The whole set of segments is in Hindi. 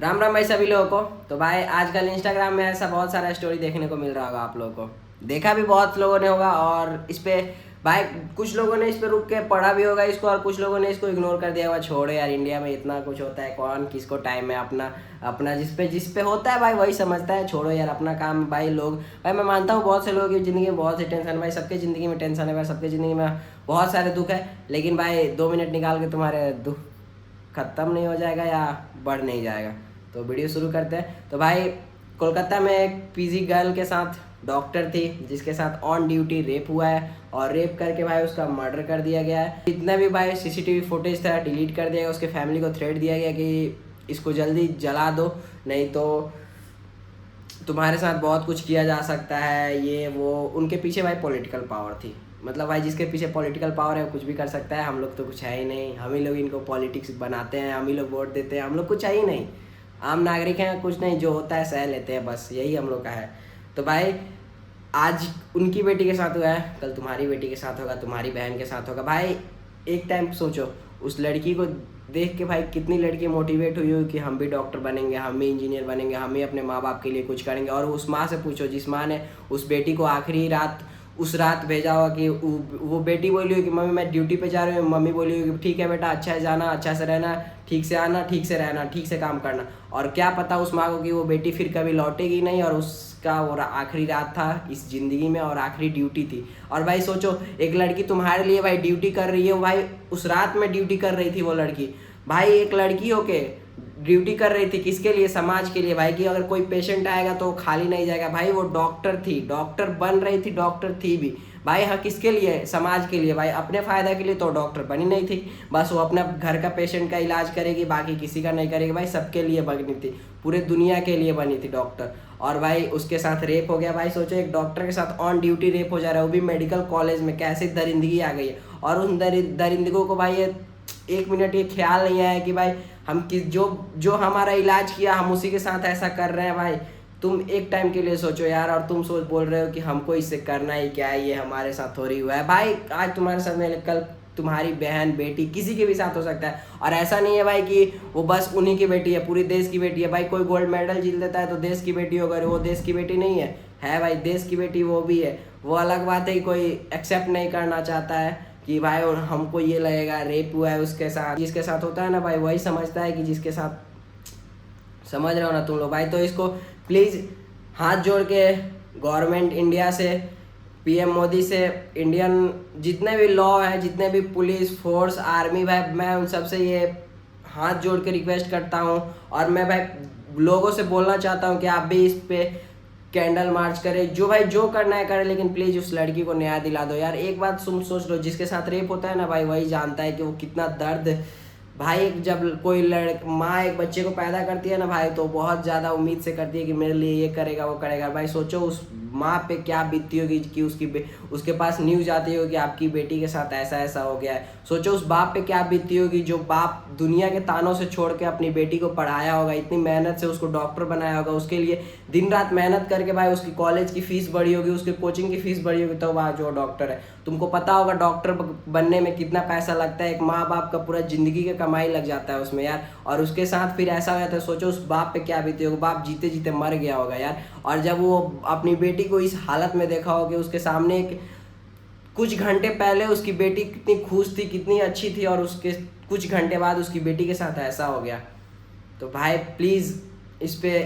राम राम भाई सभी लोगों को। तो भाई आजकल इंस्टाग्राम में ऐसा बहुत सारा स्टोरी देखने को मिल रहा होगा, आप लोगों को देखा भी बहुत लोगों ने होगा। और इस पे भाई कुछ लोगों ने इस पे रुक के पढ़ा भी होगा इसको, और कुछ लोगों ने इसको इग्नोर कर दिया होगा। छोड़ो यार, इंडिया में इतना कुछ होता है, कौन किसको टाइम है। अपना अपना जिस पे होता है भाई वही समझता है। छोड़ो यार, अपना काम भाई। लोग भाई मैं मानता हूँ बहुत से लोगों की ज़िंदगी में बहुत सी टेंशन है भाई, सबके ज़िंदगी में टेंशन है भाई, सबके ज़िंदगी में बहुत सारे दुख है। लेकिन भाई 2 मिनट निकाल के तुम्हारे दुख ख़त्म नहीं हो जाएगा या बढ़ नहीं जाएगा। तो वीडियो शुरू करते हैं। तो भाई कोलकाता में एक पीजी गर्ल के साथ डॉक्टर थी जिसके साथ ऑन ड्यूटी रेप हुआ है, और रेप करके भाई उसका मर्डर कर दिया गया है। जितना भी भाई सीसीटीवी फुटेज था डिलीट कर दिया गया। उसके फैमिली को थ्रेट दिया गया कि इसको जल्दी जला दो, नहीं तो तुम्हारे साथ बहुत कुछ किया जा सकता है। ये वो उनके पीछे भाई पॉलिटिकल पावर थी। मतलब भाई जिसके पीछे पॉलिटिकल पावर है वो कुछ भी कर सकता है। हम लोग तो कुछ है ही नहीं, हम ही लोग इनको पॉलिटिक्स बनाते हैं, हम ही लोग वोट देते हैं। हम लोग कुछ है ही नहीं, आम नागरिक हैं, कुछ नहीं, जो होता है सह लेते हैं, बस यही हम लोग का है। तो भाई आज उनकी बेटी के साथ हुआ है, कल तुम्हारी बेटी के साथ होगा, तुम्हारी बहन के साथ होगा। भाई एक टाइम सोचो, उस लड़की को देख के भाई कितनी लड़की मोटिवेट हुई हो कि हम भी डॉक्टर बनेंगे, हम भी इंजीनियर बनेंगे, हम भी अपने माँ बाप के लिए कुछ करेंगे। और उस माँ से पूछो जिस माँ ने उस बेटी को आखिरी रात उस रात भेजा होगा कि वो बेटी बोली हो कि मम्मी मैं ड्यूटी पे जा रही हूँ, मम्मी बोली हो कि ठीक है बेटा, अच्छा है जाना, अच्छा से रहना, ठीक से आना, ठीक से रहना, ठीक से काम करना। और क्या पता उस माँ को कि वो बेटी फिर कभी लौटेगी नहीं, और उसका वो आखिरी रात था इस ज़िंदगी में और आखिरी ड्यूटी थी। और भाई सोचो, एक लड़की तुम्हारे लिए भाई ड्यूटी कर रही है। भाई उस रात में ड्यूटी कर रही थी वो लड़की। भाई एक लड़की होके ड्यूटी कर रही थी किसके लिए? समाज के लिए भाई, कि अगर कोई पेशेंट आएगा तो खाली नहीं जाएगा। भाई वो डॉक्टर थी, डॉक्टर बन रही थी, डॉक्टर थी भी भाई। हाँ किसके लिए? समाज के लिए भाई, अपने फ़ायदा के लिए तो डॉक्टर बनी नहीं थी। बस वो अपने घर का पेशेंट का इलाज करेगी, बाकी किसी का नहीं करेगी भाई। सबके लिए बनी थी, पूरे दुनिया के लिए बनी थी डॉक्टर। और भाई उसके साथ रेप हो गया। भाई सोचो, एक डॉक्टर के साथ ऑन ड्यूटी रेप हो जा रहा है, वो भी मेडिकल कॉलेज में। कैसे दरिंदगी आ गई है। और उन दरिंदगों को भाई ये 1 मिनट ये ख्याल नहीं आया कि भाई हम किस जो जो हमारा इलाज किया हम उसी के साथ ऐसा कर रहे हैं। भाई तुम एक टाइम के लिए सोचो यार, और तुम सोच बोल रहे हो कि हमको इससे करना ही क्या है, ये हमारे साथ हो रही हुआ है। भाई आज तुम्हारे साथ में, कल तुम्हारी बहन बेटी किसी के भी साथ हो सकता है। और ऐसा नहीं है भाई कि वो बस उन्हीं की बेटी है, पूरी देश की बेटी है। भाई कोई गोल्ड मेडल जीत लेता है तो देश की बेटी होगा, वो देश की बेटी नहीं है भाई, देश की बेटी वो भी है। वो अलग बात है कि कोई एक्सेप्ट नहीं करना चाहता है कि भाई और हमको ये लगेगा रेप हुआ है उसके साथ। जिसके साथ होता है ना भाई, वही समझता है कि जिसके साथ, समझ रहे हो ना तुम लोग भाई। तो इसको प्लीज़ हाथ जोड़ के गवर्नमेंट इंडिया से, पीएम मोदी से, इंडियन जितने भी लॉ है, जितने भी पुलिस फोर्स, आर्मी भाई, मैं उन सबसे ये हाथ जोड़ के रिक्वेस्ट करता हूँ। और मैं भाई लोगों से बोलना चाहता हूँ कि आप भी इस पे कैंडल मार्च करे, जो भाई जो करना है करे, लेकिन प्लीज़ उस लड़की को न्याय दिला दो यार। एक बात तुम सोच लो, जिसके साथ रेप होता है ना भाई, वही जानता है कि वो कितना दर्द। भाई जब कोई माँ एक बच्चे को पैदा करती है ना भाई, तो बहुत ज़्यादा उम्मीद से करती है कि मेरे लिए ये करेगा वो करेगा। भाई सोचो उस माँ पे क्या बीतती होगी कि उसके पास न्यूज़ आती होगी कि आपकी बेटी के साथ ऐसा ऐसा हो गया है। सोचो उस बाप पे क्या बीतती होगी, जो बाप दुनिया के तानों से छोड़ के अपनी बेटी को पढ़ाया होगा, इतनी मेहनत से उसको डॉक्टर बनाया होगा, उसके लिए दिन रात मेहनत करके भाई उसकी कॉलेज की फ़ीस बढ़ी होगी, उसके कोचिंग की फ़ीस बढ़ी होगी, तो वह जो डॉक्टर है। तुमको पता होगा डॉक्टर बनने में कितना पैसा लगता है, एक माँ बाप का पूरा ज़िंदगी का कमाई लग जाता है उसमें यार। और उसके साथ फिर ऐसा हो जाता है, सोचो उस बाप पे क्या बीती होगी, बाप जीते जीते मर गया होगा यार। और जब वो अपनी बेटी को इस हालत में देखा होगा कि उसके सामने एक कुछ घंटे पहले उसकी बेटी कितनी खुश थी, कितनी अच्छी थी, और उसके कुछ घंटे बाद उसकी बेटी के साथ ऐसा हो गया। तो भाई प्लीज़ इस पे,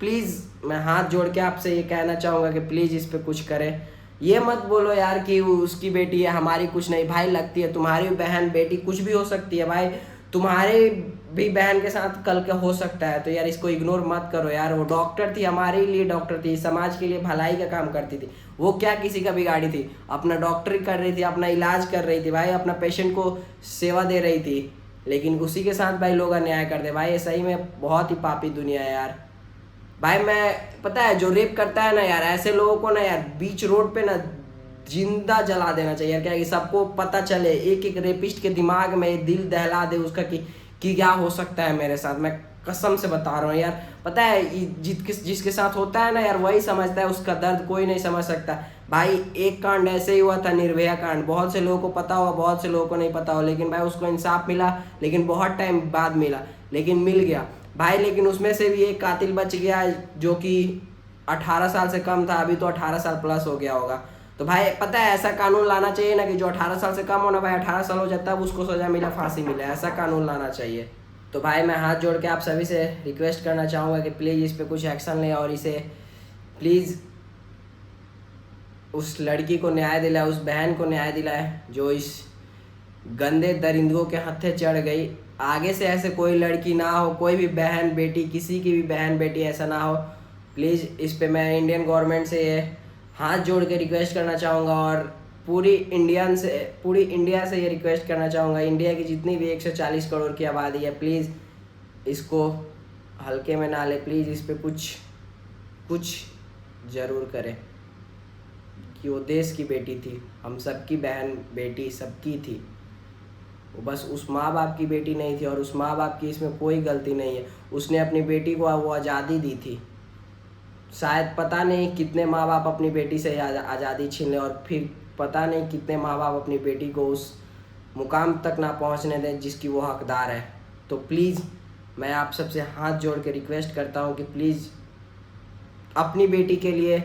प्लीज़ मैं हाथ जोड़ के आपसे ये कहना चाहूँगा कि प्लीज़ इस पे कुछ करें। ये मत बोलो यार कि वो उसकी बेटी है, हमारी कुछ नहीं। भाई लगती है, तुम्हारी बहन बेटी कुछ भी हो सकती है भाई, तुम्हारे भी बहन के साथ कल का हो सकता है। तो यार इसको इग्नोर मत करो यार। वो डॉक्टर थी, हमारे लिए डॉक्टर थी, समाज के लिए भलाई का काम करती थी। वो क्या किसी का बिगाड़ी थी? अपना डॉक्टरी कर रही थी, अपना इलाज कर रही थी भाई, अपना पेशेंट को सेवा दे रही थी। लेकिन उसी के साथ भाई लोग अन्याय कर दे भाई। ये सही में बहुत ही पापी दुनिया है यार। भाई मैं, पता है जो रेप करता है ना यार, ऐसे लोगों को ना यार बीच रोड पे ना जिंदा जला देना चाहिए यार। क्या कि सबको पता चले, एक एक रेपिस्ट के दिमाग में दिल दहला दे उसका कि क्या हो सकता है मेरे साथ। मैं कसम से बता रहा हूँ यार। पता है जिसके साथ होता है ना यार, वही समझता है उसका दर्द, कोई नहीं समझ सकता भाई। एक कांड ऐसे ही हुआ था, निर्भया कांड। बहुत से लोगों को पता होगा, बहुत से लोगों को नहीं पता हो, लेकिन भाई उसको इंसाफ मिला, लेकिन बहुत टाइम बाद मिला, लेकिन मिल गया। भाई, लेकिन उसमें से भी एक कातिल बच गया जो कि 18 साल से कम था, अभी तो 18 साल प्लस हो गया होगा। तो भाई पता है, ऐसा कानून लाना चाहिए ना कि जो 18 साल से कम हो ना भाई, 18 साल हो जाए तब उसको सजा मिले, फांसी मिले, ऐसा कानून लाना चाहिए। तो भाई मैं हाथ जोड़ के आप सभी से रिक्वेस्ट करना चाहूँगा कि प्लीज़ इस पर कुछ एक्शन लें और इसे प्लीज़ उस लड़की को न्याय दिलाए, उस बहन को न्याय दिलाए जो इस गंदे दरिंदों के हत्थे चढ़ गई। आगे से ऐसे कोई लड़की ना हो, कोई भी बहन बेटी, किसी की भी बहन बेटी ऐसा ना हो। प्लीज़ इस पे मैं इंडियन गवर्नमेंट से ये हाथ जोड़ के रिक्वेस्ट करना चाहूँगा और पूरी इंडिया से ये रिक्वेस्ट करना चाहूँगा, इंडिया की जितनी भी 140 करोड़ की आबादी है, प्लीज़ इसको हल्के में ना ले, प्लीज़ इस पे कुछ ज़रूर करें कि वो देश की बेटी थी, हम सबकी बहन बेटी सबकी थी, वो बस उस माँ बाप की बेटी नहीं थी और उस माँ बाप की इसमें कोई गलती नहीं है। उसने अपनी बेटी को वो आज़ादी दी थी। शायद पता नहीं कितने माँ बाप अपनी बेटी से आज़ादी छीन लें और फिर पता नहीं कितने माँ बाप अपनी बेटी को उस मुकाम तक ना पहुँचने दें जिसकी वो हकदार है। तो प्लीज़ मैं आप सबसे हाथ जोड़ के रिक्वेस्ट करता हूँ कि प्लीज़ अपनी बेटी के लिए,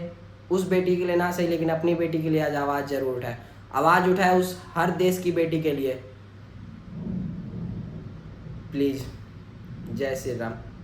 उस बेटी के लिए ना सही लेकिन अपनी बेटी के लिए आज आवाज़ ज़रूर उठाए, आवाज़ उठाए उस हर देश की बेटी के लिए। प्लीज़। जय श्री राम।